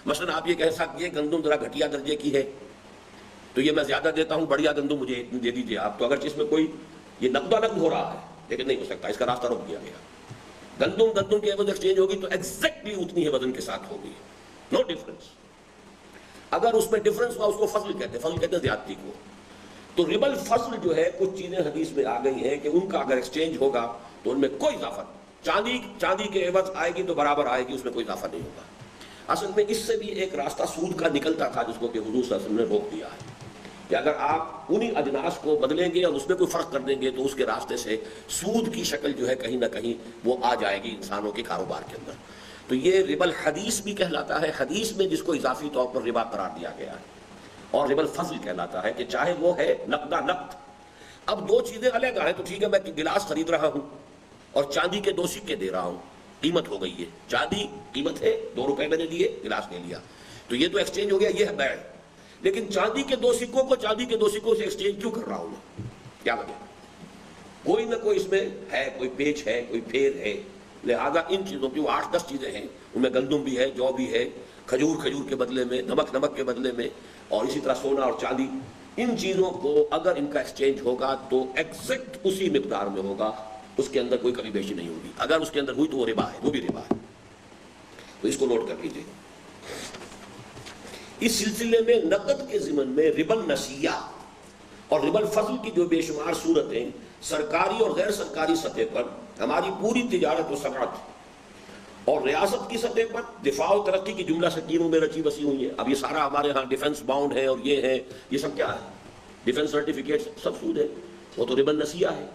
مثلا آپ یہ کہہ سکتے ہیں گندم ذرا گھٹیا درجے کی ہے تو یہ میں زیادہ دیتا ہوں، بڑھیا گندم مجھے اتنی دے دیجیے آپ، تو اگرچہ اس میں کوئی یہ نقدہ نقد ہو رہا ہے لیکن نہیں ہو سکتا، اس کا راستہ روک دیا گیا۔ گندم کی عوض ایکسچینج ہوگی تو ایگزیکٹلی اتنی ہی وزن کے ساتھ ہوگی، نو ڈفرنس۔ اگر اس میں ڈفرنس ہوا اس کو فضل کہتے ہیں زیادتی کو۔ تو ربا الفضل جو ہے، کچھ چیزیں حدیث میں آ گئی ہیں کہ ان کا اگر ایکسچینج ہوگا تو ان میں کوئی اضافہ نہیں، چاندی کے عوض آئے گی تو برابر آئے گی، اس میں کوئی اضافہ نہیں ہوگا۔ اصل میں اس سے بھی ایک راستہ سود کا نکلتا تھا جس کو کہ حضور صلی اللہ علیہ وسلم نے روک دیا ہے کہ اگر آپ انہی اجناس کو بدلیں گے اور اس میں کوئی فرق کر دیں گے تو اس کے راستے سے سود کی شکل جو ہے کہیں نہ کہیں وہ آ جائے گی انسانوں کے کاروبار کے اندر۔ تو یہ ربا الحدیث بھی کہلاتا ہے، حدیث میں جس کو اضافی طور پر ربا قرار دیا گیا ہے، اور ربا الفضل کہلاتا ہے کہ چاہے وہ ہے نقدہ نقد۔ اب دو چیزیں الگ ہیں تو ٹھیک ہے، میں گلاس خرید رہا ہوں اور چاندی کے 2 سکے دے رہا ہوں، قیمت ہو گئی ہے، چاندی قیمت ہے 2 روپے میں نے لیے، گلاس لے لیا، تو یہ تو ایکسچینج ہو گیا، یہ ہے بیع۔ لیکن چاندی کے 2 سکوں کو چاندی کے 2 سکوں سے ایکسچینج کیوں کر رہا ہوں میں؟ کیا وجہ؟ کوئی نہ کوئی اس میں ہے، کوئی پیچ ہے، کوئی پھیر ہے۔ لہذا ان چیزوں کی وہ 8-10 چیزیں ہیں، ان میں گندم بھی ہے، جو بھی ہے، کھجور کے بدلے میں، نمک کے بدلے میں، اور اسی طرح سونا اور چاندی، ان چیزوں کو اگر ان کا ایکسچینج ہوگا تو ایگزیکٹ اسی مقدار میں ہوگا، اس کے اندر کوئی کمی بیشی نہیں ہوگی۔ اگر اس کے اندر ہوئی تو وہ ربا ہے، وہ بھی ربا ہے، تو اس کو نوٹ کر لیجیے۔ اس سلسلے میں نقد کے ضمن میں ربا النسیہ اور ربا الفضل کی جو بے شمار صورتیں سرکاری اور غیر سرکاری سطح پر ہماری پوری تجارت و صنعت اور ریاست کی سطح پر دفاع و ترقی کی جملہ سکینوں میں رچی بسی ہوئی ہے۔ اب یہ سارا ہمارے ہاں ڈیفنس باؤنڈ ہے اور یہ ہے، یہ سب کیا ہے؟ ڈیفنس سرٹیفکیٹ، سب سود ہے، وہ تو ربا النسیہ ہے۔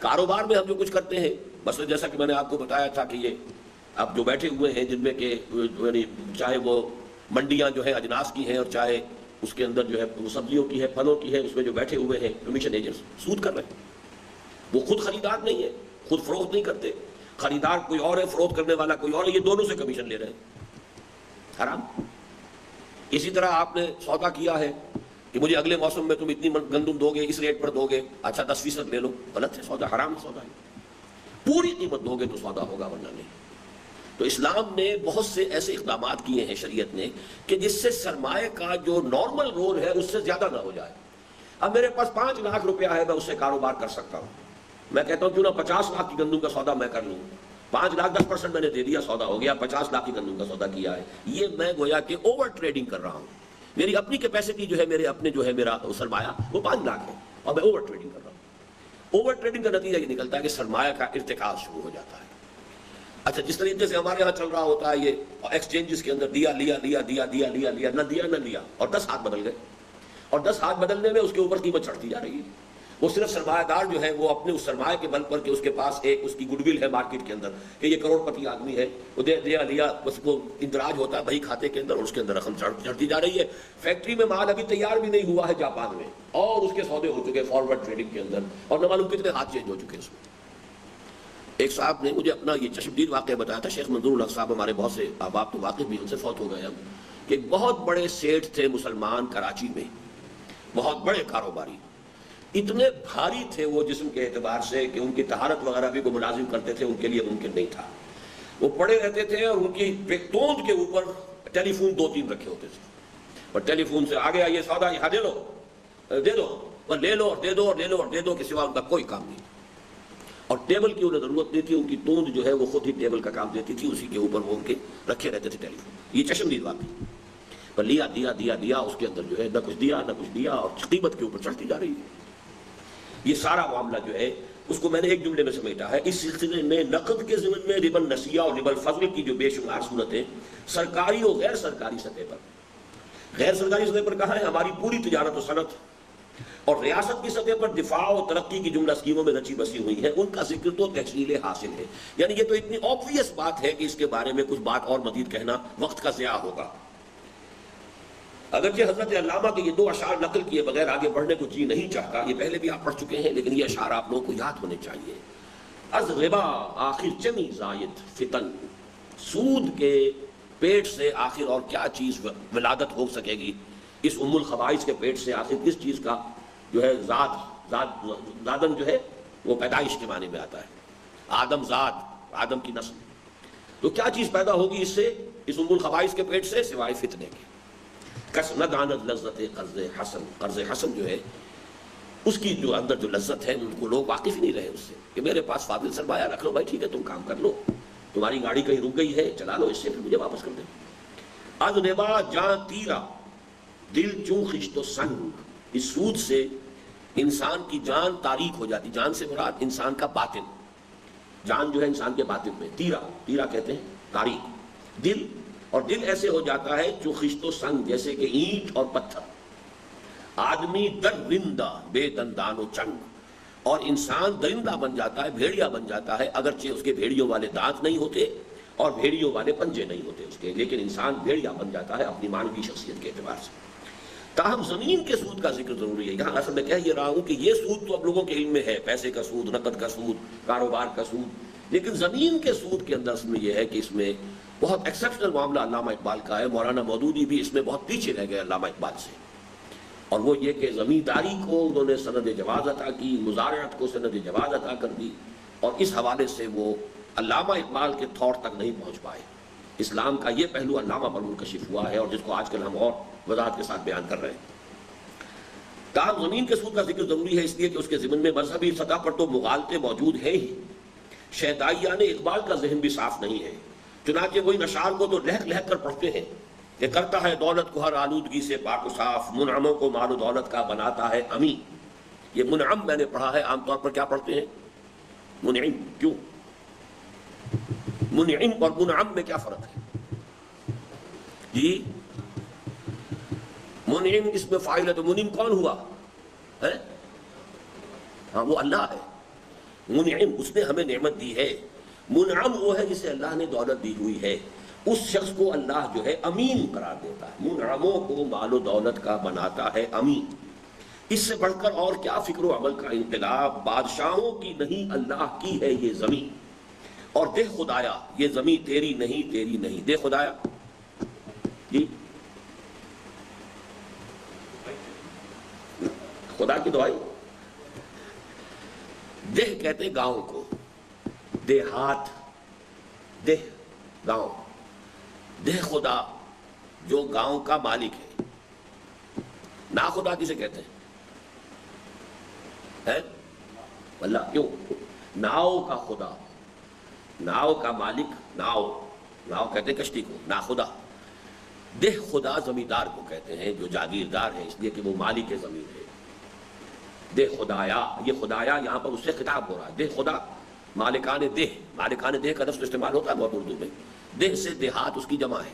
کاروبار میں ہم جو کچھ کرتے ہیں، مثلا جیسا کہ میں نے آپ کو بتایا تھا کہ یہ اب جو بیٹھے ہوئے ہیں جن میں کہ چاہے وہ منڈیاں جو ہیں اجناس کی ہیں اور چاہے اس کے اندر جو ہے سبزیوں کی ہے، پھلوں کی ہے، اس میں جو بیٹھے ہوئے ہیں کمیشن ایجنٹس سود کر رہے ہیں۔ وہ خود خریدار نہیں ہے، خود فروخت نہیں کرتے، خریدار کوئی اور ہے، فروخت کرنے والا کوئی اور ہے، یہ دونوں سے کمیشن لے رہے ہیں، حرام۔ اسی طرح آپ نے سودا کیا ہے کہ مجھے اگلے موسم میں تم اتنی گندم دو گے، اس ریٹ پر دو گے، اچھا 10% لے لو، غلط ہے سودا، حرام سودا ہے۔ پوری قیمت دو گے تو سودا ہوگا، ورنہ نہیں۔ تو اسلام نے بہت سے ایسے اقدامات کیے ہیں شریعت نے کہ جس سے سرمایہ کا جو نارمل رول ہے اس سے زیادہ نہ ہو جائے۔ اب میرے پاس 5 لاکھ روپیہ ہے، میں اس سے کاروبار کر سکتا ہوں، میں کہتا ہوں کیوں نہ 50 لاکھ کی گندم کا سودا میں کر لوں، 5 لاکھ 10% میں نے دے دیا، سودا ہو گیا، 50 لاکھ کی گندم کا سودا کیا ہے۔ یہ میں گویا کہ اوور ٹریڈنگ کر رہا ہوں، میری اپنی کیپیسٹی جو ہے، میرے اپنے جو ہے میرا سرمایہ وہ 5 لاکھ ہے اور میں اوور ٹریڈنگ کر رہا ہوں۔ اوور ٹریڈنگ کا نتیجہ یہ نکلتا ہے کہ سرمایہ کا ارتکاز شروع ہو جاتا ہے۔ اچھا، جس طریقے سے ہمارے یہاں چل رہا ہوتا ہے یہ ایکسچینجز کے اندر دیا لیا لیا دیا دیا لیا لیا، نہ دیا نہ لیا، اور 10 ہاتھ بدل گئے، اور 10 ہاتھ بدلنے میں اس کے اوپر قیمت چڑھتی جا رہی ہے۔ وہ صرف سرمایہ دار جو ہے وہ اپنے اس سرمایہ کے بل پر کہ اس کے پاس ایک اس کی گڈ ول ہے مارکیٹ کے اندر کہ یہ کروڑ پتی آدمی ہے، وہ دیا لیا، اس کو اندراج ہوتا ہے بھائی کھاتے کے اندر اور اس کے اندر رقم چڑھتی جا رہی ہے۔ فیکٹری میں مال ابھی تیار بھی نہیں ہوا ہے جاپان میں، اور اس کے سودے ہو چکے فارورڈ ٹریڈنگ کے اندر، اور نہ معلوم کتنے ہاتھ چینج ہو چکے اس میں۔ ایک صاحب نے مجھے اپنا یہ چشمدید واقعہ بتایا تھا، شیخ منظور الحق صاحب، ہمارے بہت سے احباب تو واقف بھی ان سے فوت ہو گئے اب، کہ ایک بہت بڑے سیٹھ تھے مسلمان کراچی میں، بہت بڑے کاروباری، اتنے بھاری تھے وہ جسم کے اعتبار سے کہ ان کی طہارت وغیرہ بھی کو ملازم کرتے تھے ان کے لیے ممکن نہیں تھا۔ وہ پڑے رہتے تھے اور ان کی توند کے اوپر ٹیلی فون 2-3 رکھے ہوتے تھے، اور ٹیلی فون سے آگے آئیے سودا یہاں دے لو دے دو، اور لے لو اور دے دو اور لے لو اور دے دو کے سوا ان کا کوئی کام نہیں۔ اور ٹیبل کی انہیں ضرورت نہیں تھی، ان کی توند جو ہے وہ خود ہی ٹیبل کا کام دیتی تھی، اسی کے اوپر وہ ان کے رکھے رہتے تھے ٹیلی فون۔ یہ چشمدید واقعی پر لیا دیا دیا دیا، اس کے اندر جو ہے نہ کچھ دیا نہ کچھ دیا، اور قیمت کے اوپر چڑھتی جا رہی ہے۔ یہ سارا معاملہ جو ہے اس کو میں نے ایک جملے میں سمیٹا ہے۔ اس سلسلے میں نقد کے ضمن میں ربا النسیہ اور ربا الفضل کی جو بے شمار صورتیں سرکاری اور غیر سرکاری سطح پر، غیر سرکاری سطح پر کہاں ہے، ہماری پوری تجارت و صنعت اور ریاست کی سطح پر دفاع و ترقی کی جملہ اسکیموں میں رچی بسی ہوئی ہیں، ان کا ذکر تو تفصیل حاصل ہے۔ یعنی یہ تو اتنی obvious بات ہے کہ اس کے بارے میں کچھ بات اور مزید کہنا وقت کا ضیاع ہوگا۔ اگرچہ حضرت علامہ کے یہ 2 اشعار نقل کیے بغیر آگے بڑھنے کو جی نہیں چاہتا، یہ پہلے بھی آپ پڑھ چکے ہیں، لیکن یہ اشعار آپ لوگوں کو یاد ہونے چاہیے۔ از ربا آخر چمی زائد فتن، سود کے پیٹ سے آخر اور کیا چیز ولادت ہو سکے گی، اس ام الخبائث کے پیٹ سے آخر کس چیز کا جو ہے زادن جو ہے وہ پیدائش کے معنی میں آتا ہے، آدم زاد، آدم کی نسل، تو کیا چیز پیدا ہوگی اس سے، اس ام الخبائث کے پیٹ سے سوائے فتنے کے. کس نہ دانت لذت قرض حسن. قرض حسن جو ہے اس کی جو اندر جو لذت ہے ان کو لوگ واقف ہی نہیں رہے اس سے کہ میرے پاس فاضل سرمایہ رکھ لو بھائی, ٹھیک ہے تم کام کر لو, تمہاری گاڑی کہیں رک گئی ہے چلا لو, اس سے پھر مجھے واپس کر دیں. از نبا جاں تیرا دل چوں خشت و سنگ. اس سود سے انسان کی جان تاریک ہو جاتی. جان سے مراد انسان کا باطن, جان جو ہے انسان کے باطن میں. تیرا کہتے ہیں تاریک دل, اور دل ایسے ہو جاتا ہے جو خشت و سنگ جیسے کہ اینٹ اور پتھر. آدمی درندہ بے دندان و چنگ, اور انسان درندہ بن جاتا ہے, بھیڑیا بن جاتا ہے, اگرچہ اس کے بھیڑیوں والے دانت نہیں ہوتے اور بھیڑیوں والے پنجے نہیں ہوتے اس کے, لیکن انسان بھیڑیا بن جاتا ہے اپنی مانوی شخصیت کے اعتبار سے. تاہم زمین کے سود کا ذکر ضروری ہے. یہاں اصل میں کہہ یہ رہا ہوں کہ یہ سود تو اب لوگوں کے علم میں ہے, پیسے کا سود, نقد کا سود, کاروبار کا سود, لیکن زمین کے سود کے اندر اصل میں یہ ہے کہ اس میں بہت ایکسیپشنل معاملہ علامہ اقبال کا ہے. مولانا مودودی بھی اس میں بہت پیچھے رہ گئے علامہ اقبال سے, اور وہ یہ کہ زمینداری کو انہوں نے سند جواز عطا کی, مزارعت کو سند جواز عطا کر دی, اور اس حوالے سے وہ علامہ اقبال کے طور تک نہیں پہنچ پائے. اسلام کا یہ پہلو علامہ پر منکشف ہوا ہے, اور جس کو آج کل ہم اور وضاحت کے ساتھ بیان کر رہے ہیں. تاہم زمین کے سود کا ذکر ضروری ہے اس لیے کہ اس کے ضمن میں مذہبی سطح پر تو مغالطے موجود ہیں ہی. شیدائیان اقبال کا ذہن بھی صاف نہیں ہے, چنانچہ وہی اشعار کو تو لہک لہک کر پڑھتے ہیں کہ کرتا ہے دولت کو ہر آلودگی سے پاک و صاف, منعموں کو مال و دولت کا بناتا ہے امی. یہ منعم میں نے پڑھا ہے, عام طور پر کیا پڑھتے ہیں منعم. کیوں منعم اور منعم میں کیا فرق ہے جی؟ منعم اس میں فاعل ہے تو منعم کون ہوا ہے؟ ہاں وہ اللہ ہے. منعم اس نے ہمیں نعمت دی ہے. منعم وہ ہے جسے اللہ نے دولت دی ہوئی ہے, اس شخص کو اللہ جو ہے امین قرار دیتا ہے. منعموں کو مال و دولت کا بناتا ہے امین. اس سے بڑھ کر اور کیا فکر و عمل کا انقلاب. بادشاہوں کی نہیں اللہ کی ہے یہ زمین, اور دے خدایا یہ زمین تیری نہیں تیری نہیں. دے خدایا جی خدا کی دعائی. دیہ کہتے ہیں گاؤں کو, دیہات, دیہ گاؤں. دیہ خدا جو گاؤں کا مالک ہے. نا خدا کسے کہتے ہیں؟ اللہ. کیوں؟ ناؤ کا خدا, ناؤ کا مالک, ناؤ کہتے ہیں کشتی کو, نا خدا. دیہ خدا زمیندار کو کہتے ہیں جو جاگیردار ہے, اس لیے کہ وہ مالک زمین ہے. دے خدایا, یہ خدایا یہاں پر اس سے خطاب ہو رہا ہے. دے خدا مالکان دہ, مالکان دہ کا لفظ استعمال ہوتا ہے بہت اردو میں. دہ سے دیہات اس کی جمع ہے.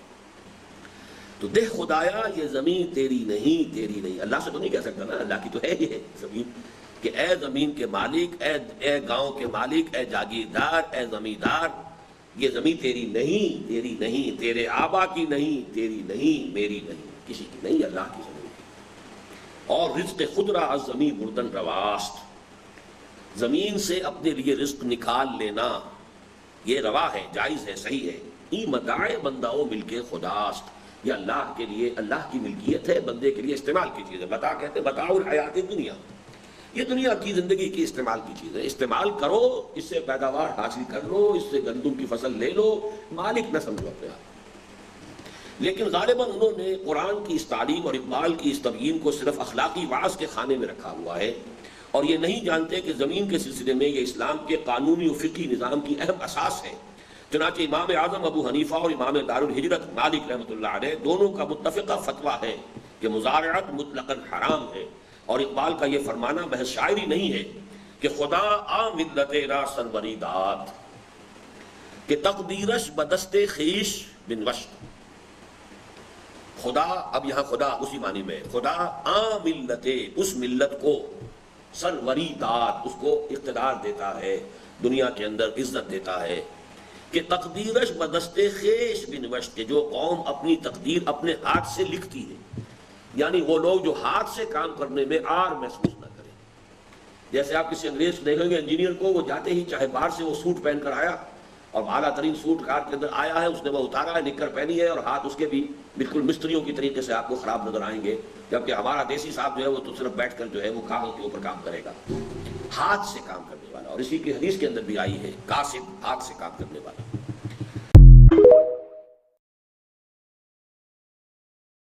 تو دے خدایا یہ زمین تیری نہیں تیری نہیں. اللہ سے تو نہیں کہہ سکتا نا, اللہ کی تو ہے یہ زمین, کہ اے زمین کے مالک, اے گاؤں کے مالک, اے جاگیردار, اے زمیندار, یہ زمین تیری نہیں تیری نہیں, تیرے آبا کی نہیں تیری نہیں, میری نہیں, کسی کی نہیں, اللہ کی زمین. اور رزق خود را از زمین بردن رواست, زمین سے اپنے لیے رزق نکال لینا یہ روا ہے, جائز ہے, صحیح ہے. ای متاع بندہ مل کے خداست, یہ اللہ کے لیے, اللہ کی ملکیت ہے, بندے کے لیے استعمال کی چیز ہے. متاع کہتے ہیں متاع الحیات دنیا, یہ دنیا کی زندگی کی استعمال کی چیز ہے. استعمال کرو, اس سے پیداوار حاصل کر لو, اس سے گندم کی فصل لے لو, مالک نہ سمجھو اپنے آپ. لیکن غالباً انہوں نے قرآن کی اس تعلیم اور اقبال کی اس تبیین کو صرف اخلاقی وعظ کے خانے میں رکھا ہوا ہے, اور یہ نہیں جانتے کہ زمین کے سلسلے میں یہ اسلام کے قانونی و فقہی نظام کی اہم اساس ہے. چنانچہ امام اعظم ابو حنیفہ اور امام دار الہجرت مالک رحمۃ اللہ علیہ دونوں کا متفقہ فتویٰ ہے کہ مزارعت مطلقاً حرام ہے. اور اقبال کا یہ فرمانا محض شاعری نہیں ہے کہ خدا آ ملت را سربری داد, کہ تقدیرش بدست خیش بن وشت. خدا, اب یہاں خدا اسی معنی میں, خدا آ ملت, اس ملت کو, سروری داد, اس کو اقتدار دیتا ہے, دنیا کے اندر عزت دیتا ہے, کہ تقدیرش بدست خیش بن وشت, کہ جو قوم اپنی تقدیر اپنے ہاتھ سے لکھتی ہے, یعنی وہ لوگ جو ہاتھ سے کام کرنے میں آر محسوس نہ کریں. جیسے آپ کسی انگریز دیکھیں گے انجینئر کو, وہ جاتے ہی چاہے باہر سے وہ سوٹ پہن کر آیا اور اعلیٰ ترین سوٹ کار کے اندر آیا ہے, اس نے وہ اتارا ہے, نکر پہنی ہے, اور ہاتھ اس کے بھی بالکل مستریوں کی طریقے سے آپ کو خراب نظر آئیں گے. جبکہ ہمارا دیسی صاحب جو ہے وہ تو صرف بیٹھ کر جو ہے وہ کاغذ کے اوپر کام کرے گا, ہاتھ سے کام کرنے والا. اور اسی کی حدیث کے اندر بھی آئی ہے کاسب, ہاتھ سے کام کرنے والا.